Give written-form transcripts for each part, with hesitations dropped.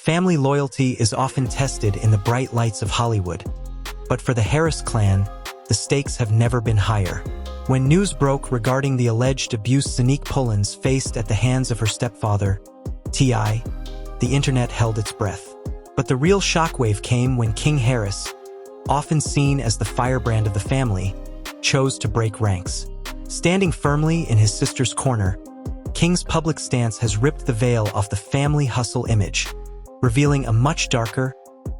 Family loyalty is often tested in the bright lights of Hollywood. But for the Harris clan, the stakes have never been higher. When news broke regarding the alleged abuse Zonnique Pullins faced at the hands of her stepfather, T.I., the internet held its breath. But the real shockwave came when King Harris, often seen as the firebrand of the family, chose to break ranks. Standing firmly in his sister's corner, King's public stance has ripped the veil off the family hustle image, revealing a much darker,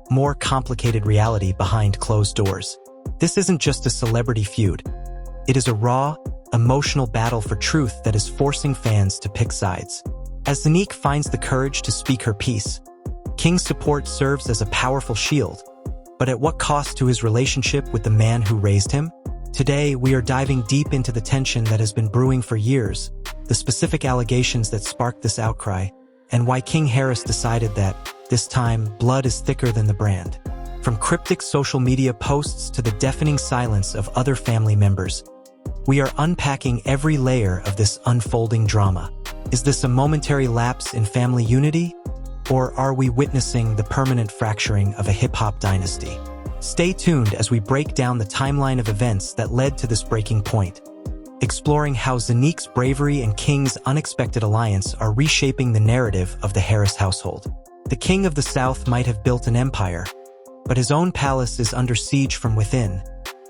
more complicated reality behind closed doors. This isn't just a celebrity feud. It is a raw, emotional battle for truth that is forcing fans to pick sides. As Zonnique finds the courage to speak her piece, King's support serves as a powerful shield. But at what cost to his relationship with the man who raised him? Today, we are diving deep into the tension that has been brewing for years, the specific allegations that sparked this outcry, and why King Harris decided that, this time, blood is thicker than the brand. From cryptic social media posts to the deafening silence of other family members, we are unpacking every layer of this unfolding drama. Is this a momentary lapse in family unity? Or are we witnessing the permanent fracturing of a hip-hop dynasty? Stay tuned as we break down the timeline of events that led to this breaking point, exploring how Zonnique's bravery and King's unexpected alliance are reshaping the narrative of the Harris household. The King of the South might have built an empire, but his own palace is under siege from within,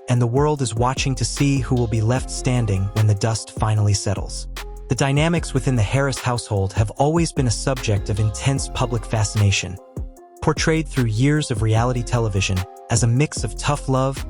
and the world is watching to see who will be left standing when the dust finally settles. The dynamics within the Harris household have always been a subject of intense public fascination, portrayed through years of reality television as a mix of tough love,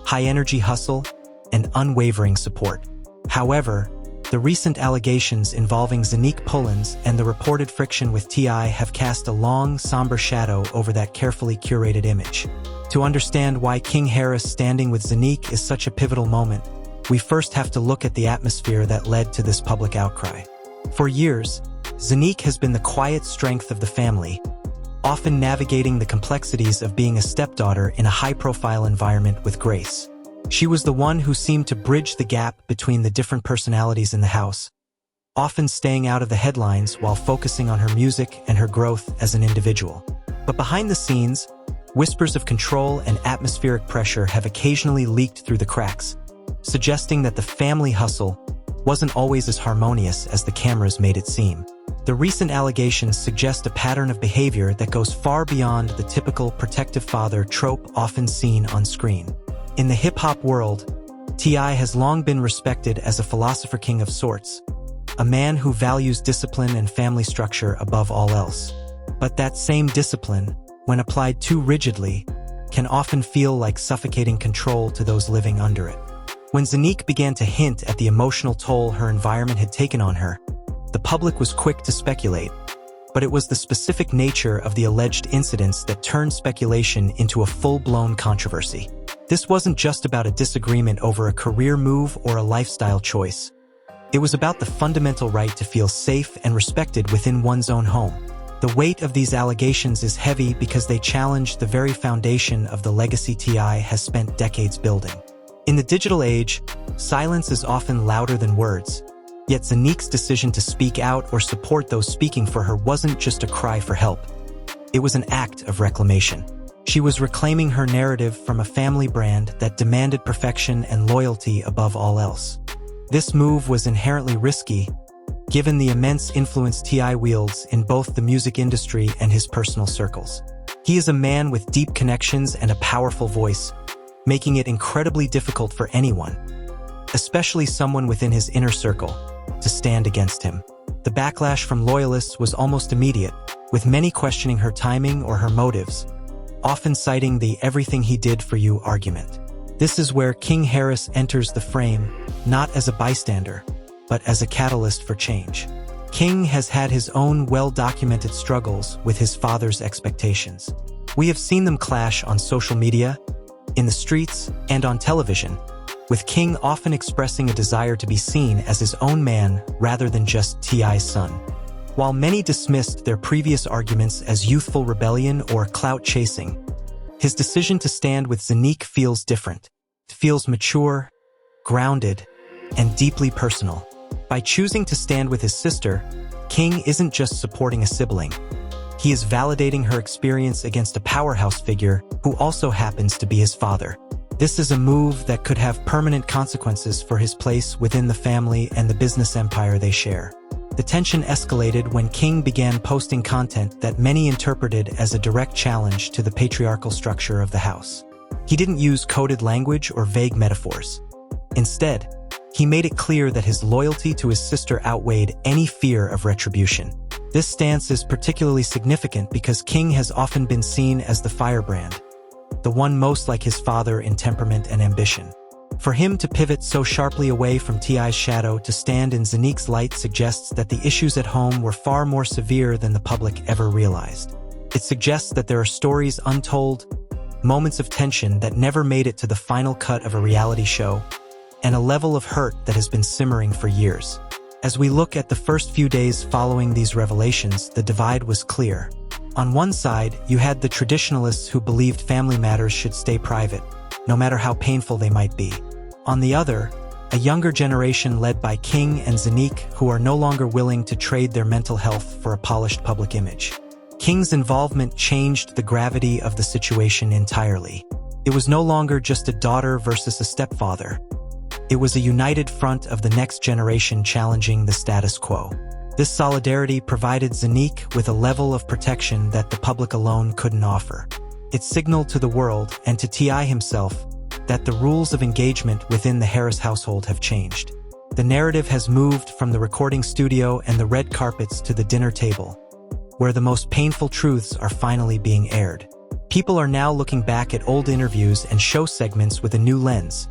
high-energy hustle, and unwavering support. However, the recent allegations involving Zonnique Pullins and the reported friction with T.I. have cast a long, somber shadow over that carefully curated image. To understand why King Harris standing with Zonnique is such a pivotal moment, we first have to look at the atmosphere that led to this public outcry. For years, Zonnique has been the quiet strength of the family, often navigating the complexities of being a stepdaughter in a high-profile environment with grace. She was the one who seemed to bridge the gap between the different personalities in the house, often staying out of the headlines while focusing on her music and her growth as an individual. But behind the scenes, whispers of control and atmospheric pressure have occasionally leaked through the cracks, suggesting that the family hustle wasn't always as harmonious as the cameras made it seem. The recent allegations suggest a pattern of behavior that goes far beyond the typical protective father trope often seen on screen. In the hip-hop world, T.I. has long been respected as a philosopher king of sorts, a man who values discipline and family structure above all else. But that same discipline, when applied too rigidly, can often feel like suffocating control to those living under it. When Zonnique began to hint at the emotional toll her environment had taken on her, the public was quick to speculate, but it was the specific nature of the alleged incidents that turned speculation into a full-blown controversy. This wasn't just about a disagreement over a career move or a lifestyle choice. It was about the fundamental right to feel safe and respected within one's own home. The weight of these allegations is heavy because they challenge the very foundation of the legacy T.I. has spent decades building. In the digital age, silence is often louder than words, yet Zonnique's decision to speak out or support those speaking for her wasn't just a cry for help. It was an act of reclamation. She was reclaiming her narrative from a family brand that demanded perfection and loyalty above all else. This move was inherently risky, given the immense influence T.I. wields in both the music industry and his personal circles. He is a man with deep connections and a powerful voice, making it incredibly difficult for anyone, especially someone within his inner circle, to stand against him. The backlash from loyalists was almost immediate, with many questioning her timing or her motives, often citing the "everything he did for you" argument. This is where King Harris enters the frame, not as a bystander, but as a catalyst for change. King has had his own well-documented struggles with his father's expectations. We have seen them clash on social media, in the streets, and on television, with King often expressing a desire to be seen as his own man rather than just T.I.'s son. While many dismissed their previous arguments as youthful rebellion or clout chasing, his decision to stand with Zonnique feels different. It feels mature, grounded, and deeply personal. By choosing to stand with his sister, King isn't just supporting a sibling. He is validating her experience against a powerhouse figure who also happens to be his father. This is a move that could have permanent consequences for his place within the family and the business empire they share. The tension escalated when King began posting content that many interpreted as a direct challenge to the patriarchal structure of the house. He didn't use coded language or vague metaphors. Instead, he made it clear that his loyalty to his sister outweighed any fear of retribution. This stance is particularly significant because King has often been seen as the firebrand, the one most like his father in temperament and ambition. For him to pivot so sharply away from T.I.'s shadow to stand in Zonnique's light suggests that the issues at home were far more severe than the public ever realized. It suggests that there are stories untold, moments of tension that never made it to the final cut of a reality show, and a level of hurt that has been simmering for years. As we look at the first few days following these revelations, the divide was clear. On one side, you had the traditionalists who believed family matters should stay private, no matter how painful they might be. On the other, a younger generation led by King and Zonnique who are no longer willing to trade their mental health for a polished public image. King's involvement changed the gravity of the situation entirely. It was no longer just a daughter versus a stepfather. It was a united front of the next generation challenging the status quo. This solidarity provided Zonnique with a level of protection that the public alone couldn't offer. It signaled to the world and to T.I. himself that the rules of engagement within the Harris household have changed. The narrative has moved from the recording studio and the red carpets to the dinner table, where the most painful truths are finally being aired. People are now looking back at old interviews and show segments with a new lens,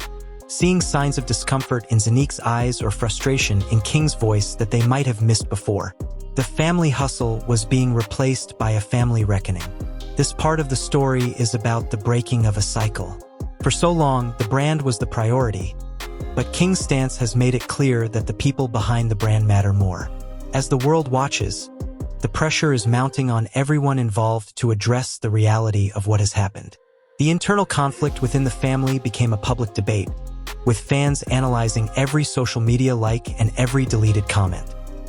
seeing signs of discomfort in Zonnique's eyes or frustration in King's voice that they might have missed before. The family hustle was being replaced by a family reckoning. This part of the story is about the breaking of a cycle. For so long, the brand was the priority, but King's stance has made it clear that the people behind the brand matter more. As the world watches, the pressure is mounting on everyone involved to address the reality of what has happened. The internal conflict within the family became a public debate, with fans analyzing every social media like and every deleted comment.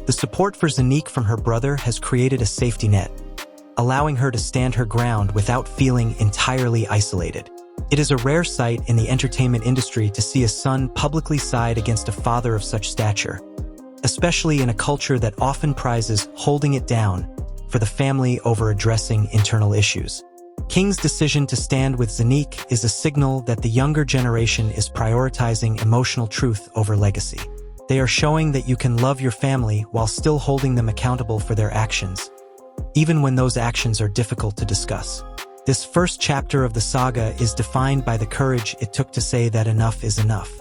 The support for Zonnique from her brother has created a safety net, allowing her to stand her ground without feeling entirely isolated. It is a rare sight in the entertainment industry to see a son publicly side against a father of such stature, especially in a culture that often prizes holding it down for the family over addressing internal issues. King's decision to stand with Zonnique is a signal that the younger generation is prioritizing emotional truth over legacy. They are showing that you can love your family while still holding them accountable for their actions, even when those actions are difficult to discuss. This first chapter of the saga is defined by the courage it took to say that enough is enough.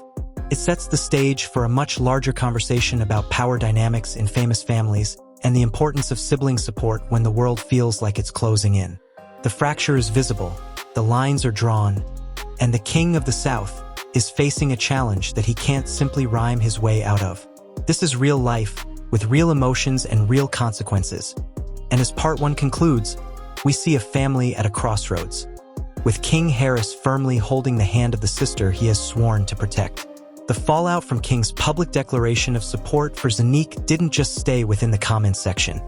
It sets the stage for a much larger conversation about power dynamics in famous families and the importance of sibling support when the world feels like it's closing in. The fracture is visible, the lines are drawn, and the King of the South is facing a challenge that he can't simply rhyme his way out of. This is real life, with real emotions and real consequences. And as part 1 concludes, we see a family at a crossroads, with King Harris firmly holding the hand of the sister he has sworn to protect. The fallout from King's public declaration of support for Zonnique didn't just stay within the comments section.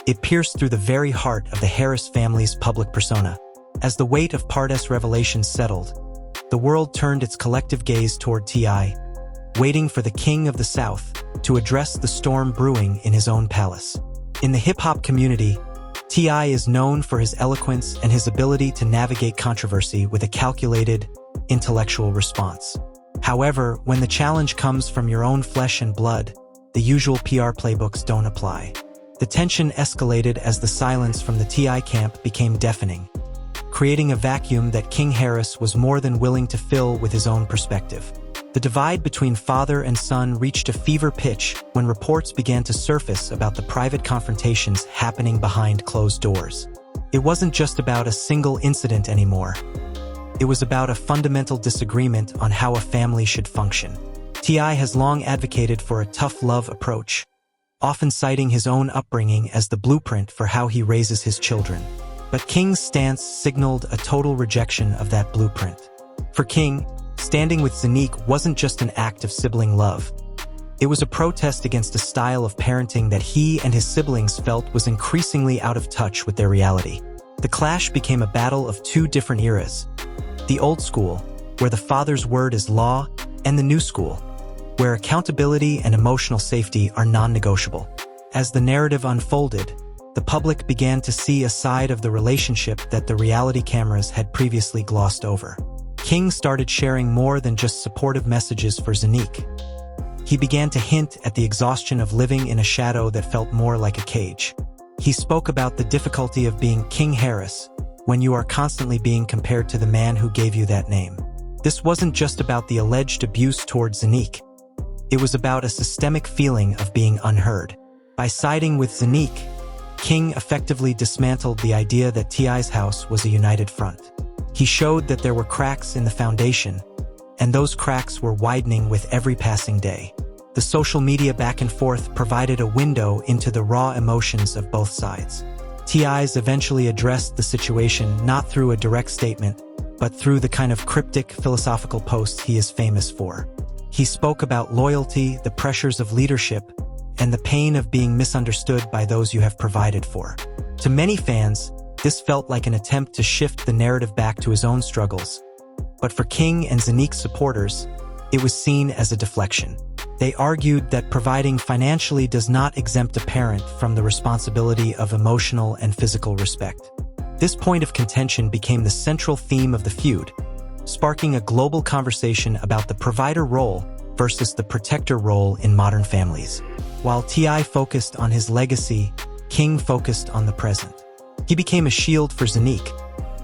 It pierced through the very heart of the Harris family's public persona. As the weight of Part S revelations settled, the world turned its collective gaze toward T.I., waiting for the King of the South to address the storm brewing in his own palace. In the hip-hop community, T.I. is known for his eloquence and his ability to navigate controversy with a calculated, intellectual response. However, when the challenge comes from your own flesh and blood, the usual PR playbooks don't apply. The tension escalated as the silence from the T.I. camp became deafening, creating a vacuum that King Harris was more than willing to fill with his own perspective. The divide between father and son reached a fever pitch when reports began to surface about the private confrontations happening behind closed doors. It wasn't just about a single incident anymore. It was about a fundamental disagreement on how a family should function. T.I. has long advocated for a tough love approach, often citing his own upbringing as the blueprint for how he raises his children. But King's stance signaled a total rejection of that blueprint. For King, standing with Zonnique wasn't just an act of sibling love. It was a protest against a style of parenting that he and his siblings felt was increasingly out of touch with their reality. The clash became a battle of two different eras: the old school, where the father's word is law, and the new school, where accountability and emotional safety are non-negotiable. As the narrative unfolded, the public began to see a side of the relationship that the reality cameras had previously glossed over. King started sharing more than just supportive messages for Zonnique. He began to hint at the exhaustion of living in a shadow that felt more like a cage. He spoke about the difficulty of being King Harris when you are constantly being compared to the man who gave you that name. This wasn't just about the alleged abuse towards Zonnique. It was about a systemic feeling of being unheard. By siding with Zonnique, King effectively dismantled the idea that T.I.'s house was a united front. He showed that there were cracks in the foundation, and those cracks were widening with every passing day. The social media back and forth provided a window into the raw emotions of both sides. T.I.'s eventually addressed the situation not through a direct statement, but through the kind of cryptic philosophical posts he is famous for. He spoke about loyalty, the pressures of leadership, and the pain of being misunderstood by those you have provided for. To many fans, this felt like an attempt to shift the narrative back to his own struggles. But for King and Zonnique's supporters, it was seen as a deflection. They argued that providing financially does not exempt a parent from the responsibility of emotional and physical respect. This point of contention became the central theme of the feud, sparking a global conversation about the provider role versus the protector role in modern families. While T.I. focused on his legacy, King focused on the present. He became a shield for Zonnique,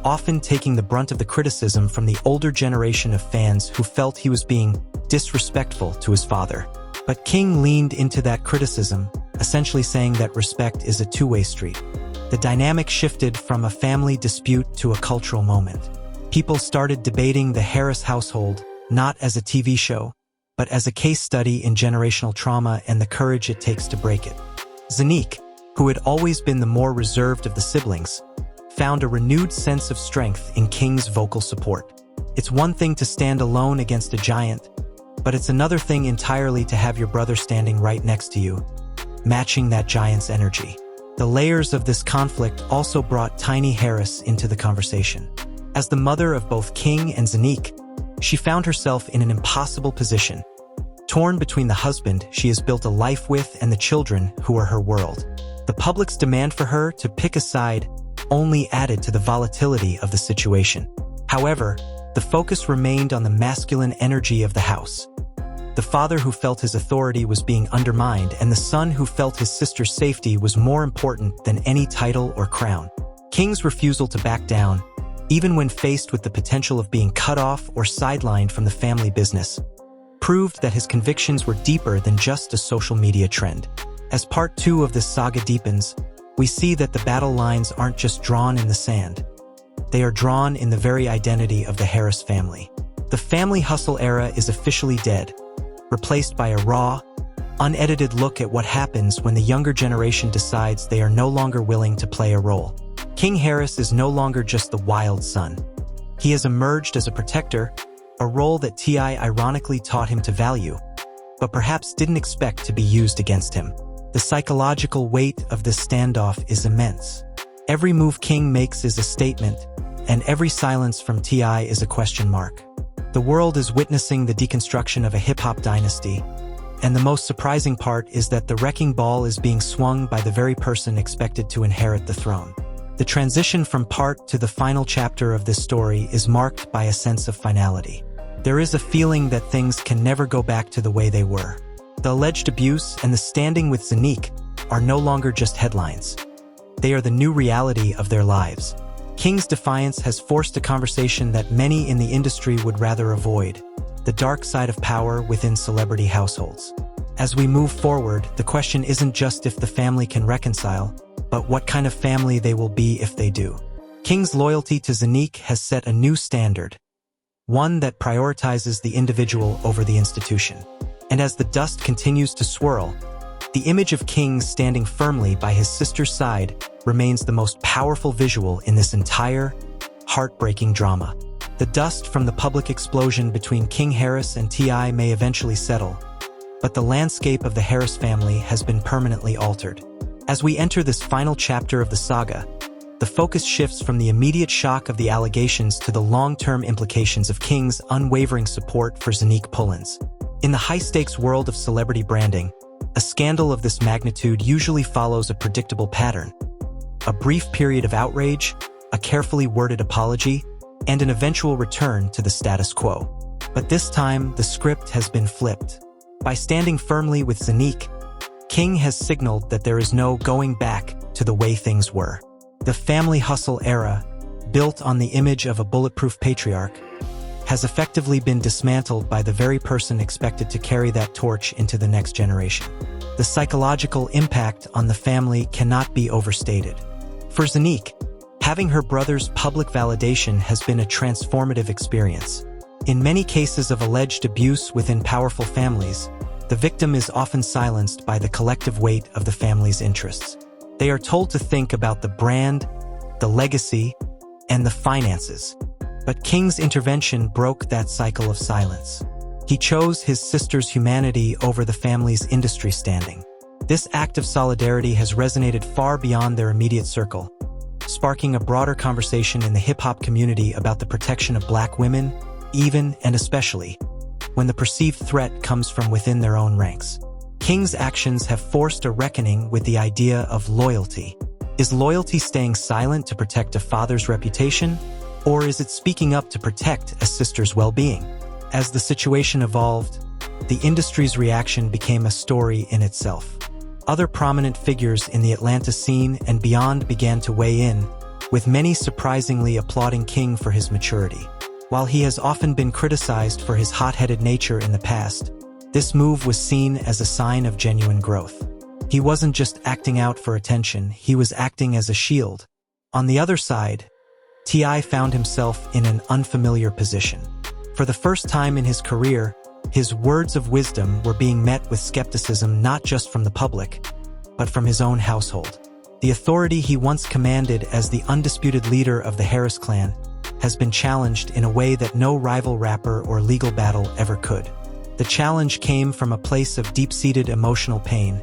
often taking the brunt of the criticism from the older generation of fans who felt he was being disrespectful to his father. But King leaned into that criticism, essentially saying that respect is a two-way street. The dynamic shifted from a family dispute to a cultural moment. People started debating the Harris household, not as a TV show, but as a case study in generational trauma and the courage it takes to break it. Zonnique, who had always been the more reserved of the siblings, found a renewed sense of strength in King's vocal support. It's one thing to stand alone against a giant, but it's another thing entirely to have your brother standing right next to you, matching that giant's energy. The layers of this conflict also brought Tiny Harris into the conversation. As the mother of both King and Zonnique, she found herself in an impossible position. Torn between the husband she has built a life with and the children who are her world. The public's demand for her to pick a side only added to the volatility of the situation. However, the focus remained on the masculine energy of the house. The father who felt his authority was being undermined, and the son who felt his sister's safety was more important than any title or crown. King's refusal to back down, even when faced with the potential of being cut off or sidelined from the family business, proved that his convictions were deeper than just a social media trend. As part 2 of this saga deepens, we see that the battle lines aren't just drawn in the sand. They are drawn in the very identity of the Harris family. The family hustle era is officially dead, replaced by a raw, unedited look at what happens when the younger generation decides they are no longer willing to play a role. King Harris is no longer just the wild son. He has emerged as a protector, a role that T.I. ironically taught him to value, but perhaps didn't expect to be used against him. The psychological weight of this standoff is immense. Every move King makes is a statement, and every silence from T.I. is a question mark. The world is witnessing the deconstruction of a hip-hop dynasty, and the most surprising part is that the wrecking ball is being swung by the very person expected to inherit the throne. The transition from part to the final chapter of this story is marked by a sense of finality. There is a feeling that things can never go back to the way they were. The alleged abuse and the standing with Zonnique are no longer just headlines. They are the new reality of their lives. King's defiance has forced a conversation that many in the industry would rather avoid: the dark side of power within celebrity households. As we move forward, the question isn't just if the family can reconcile, but what kind of family they will be if they do. King's loyalty to Zonnique has set a new standard, one that prioritizes the individual over the institution. And as the dust continues to swirl, the image of King standing firmly by his sister's side remains the most powerful visual in this entire, heartbreaking drama. The dust from the public explosion between King Harris and T.I. may eventually settle, but the landscape of the Harris family has been permanently altered. As we enter this final chapter of the saga, the focus shifts from the immediate shock of the allegations to the long-term implications of King's unwavering support for Zonnique Pullins. In the high-stakes world of celebrity branding, a scandal of this magnitude usually follows a predictable pattern: a brief period of outrage, a carefully worded apology, and an eventual return to the status quo. But this time, the script has been flipped. By standing firmly with Zonnique, King has signaled that there is no going back to the way things were. The family hustle era, built on the image of a bulletproof patriarch, has effectively been dismantled by the very person expected to carry that torch into the next generation. The psychological impact on the family cannot be overstated. For Zonnique, having her brother's public validation has been a transformative experience. In many cases of alleged abuse within powerful families, the victim is often silenced by the collective weight of the family's interests. They are told to think about the brand, the legacy, and the finances. But King's intervention broke that cycle of silence. He chose his sister's humanity over the family's industry standing. This act of solidarity has resonated far beyond their immediate circle, sparking a broader conversation in the hip-hop community about the protection of Black women, even and especially when the perceived threat comes from within their own ranks. King's actions have forced a reckoning with the idea of loyalty. Is loyalty staying silent to protect a father's reputation, or is it speaking up to protect a sister's well-being? As the situation evolved, the industry's reaction became a story in itself. Other prominent figures in the Atlanta scene and beyond began to weigh in, with many surprisingly applauding King for his maturity. While he has often been criticized for his hot-headed nature in the past, this move was seen as a sign of genuine growth. He wasn't just acting out for attention, he was acting as a shield. On the other side, T.I. found himself in an unfamiliar position. For the first time in his career, his words of wisdom were being met with skepticism not just from the public, but from his own household. The authority he once commanded as the undisputed leader of the Harris clan has been challenged in a way that no rival rapper or legal battle ever could. The challenge came from a place of deep-seated emotional pain,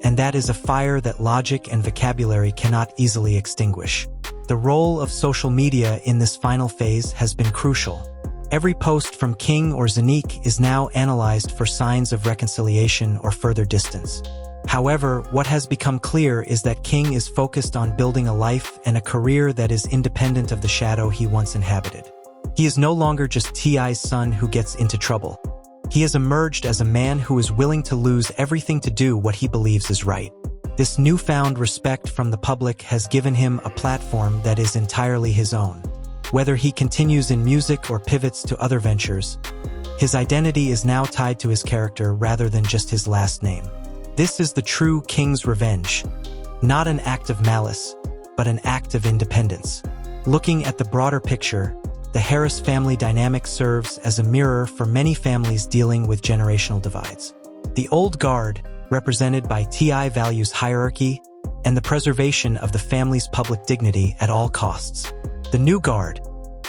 and that is a fire that logic and vocabulary cannot easily extinguish. The role of social media in this final phase has been crucial. Every post from King or Zonnique is now analyzed for signs of reconciliation or further distance. However, what has become clear is that King is focused on building a life and a career that is independent of the shadow he once inhabited. He is no longer just T.I.'s son who gets into trouble. He has emerged as a man who is willing to lose everything to do what he believes is right. This newfound respect from the public has given him a platform that is entirely his own. Whether he continues in music or pivots to other ventures, his identity is now tied to his character rather than just his last name. This is the true King's revenge, not an act of malice, but an act of independence. Looking at the broader picture, the Harris family dynamic serves as a mirror for many families dealing with generational divides. The old guard, represented by T.I., values hierarchy and the preservation of the family's public dignity at all costs. The new guard,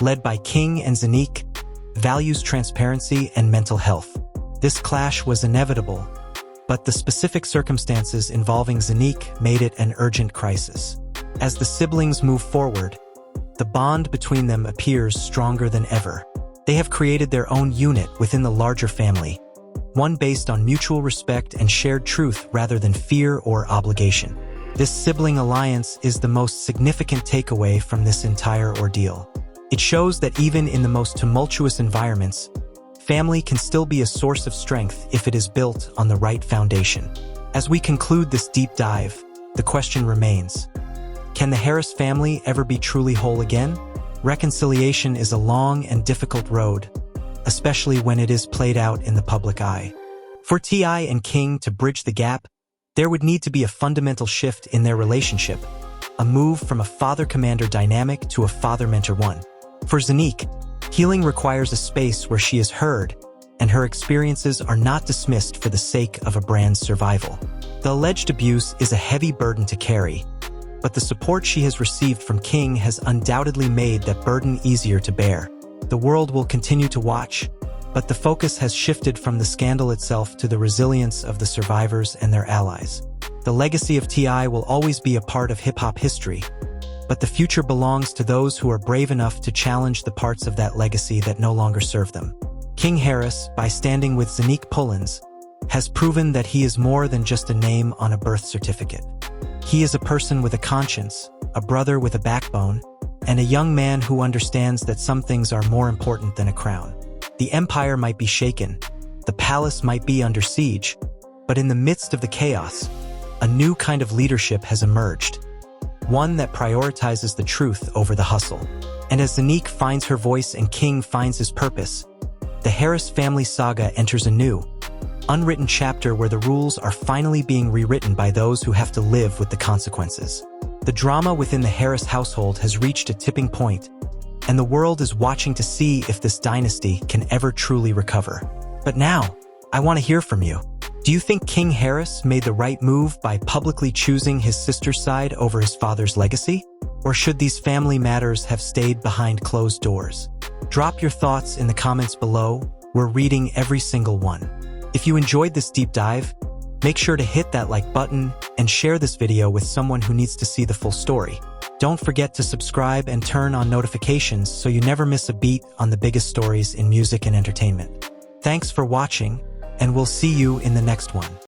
led by King and Zonnique, values transparency and mental health. This clash was inevitable, but the specific circumstances involving Zonnique made it an urgent crisis. As the siblings move forward, the bond between them appears stronger than ever. They have created their own unit within the larger family, one based on mutual respect and shared truth rather than fear or obligation. This sibling alliance is the most significant takeaway from this entire ordeal. It shows that even in the most tumultuous environments, family can still be a source of strength if it is built on the right foundation. As we conclude this deep dive, the question remains: can the Harris family ever be truly whole again? Reconciliation is a long and difficult road, especially when it is played out in the public eye. For T.I. and King to bridge the gap, there would need to be a fundamental shift in their relationship, a move from a father-commander dynamic to a father-mentor one. For Zonnique, healing requires a space where she is heard, and her experiences are not dismissed for the sake of a brand's survival. The alleged abuse is a heavy burden to carry, but the support she has received from King has undoubtedly made that burden easier to bear. The world will continue to watch, But the focus has shifted from the scandal itself to the resilience of the survivors and their allies. The legacy of T.I. will always be a part of hip-hop history, but the future belongs to those who are brave enough to challenge the parts of that legacy that no longer serve them. King Harris, by standing with Zonnique Pullins, has proven that he is more than just a name on a birth certificate. He is a person with a conscience, a brother with a backbone, and a young man who understands that some things are more important than a crown. The empire might be shaken, the palace might be under siege, but in the midst of the chaos, a new kind of leadership has emerged, one that prioritizes the truth over the hustle. And as Zonnique finds her voice and King finds his purpose, the Harris family saga enters a new, unwritten chapter where the rules are finally being rewritten by those who have to live with the consequences. The drama within the Harris household has reached a tipping point, and the world is watching to see if this dynasty can ever truly recover. But now, I want to hear from you. Do you think King Harris made the right move by publicly choosing his sister's side over his father's legacy? Or should these family matters have stayed behind closed doors? Drop your thoughts in the comments below. We're reading every single one. If you enjoyed this deep dive, make sure to hit that like button and share this video with someone who needs to see the full story. Don't forget to subscribe and turn on notifications so you never miss a beat on the biggest stories in music and entertainment. Thanks for watching, and we'll see you in the next one.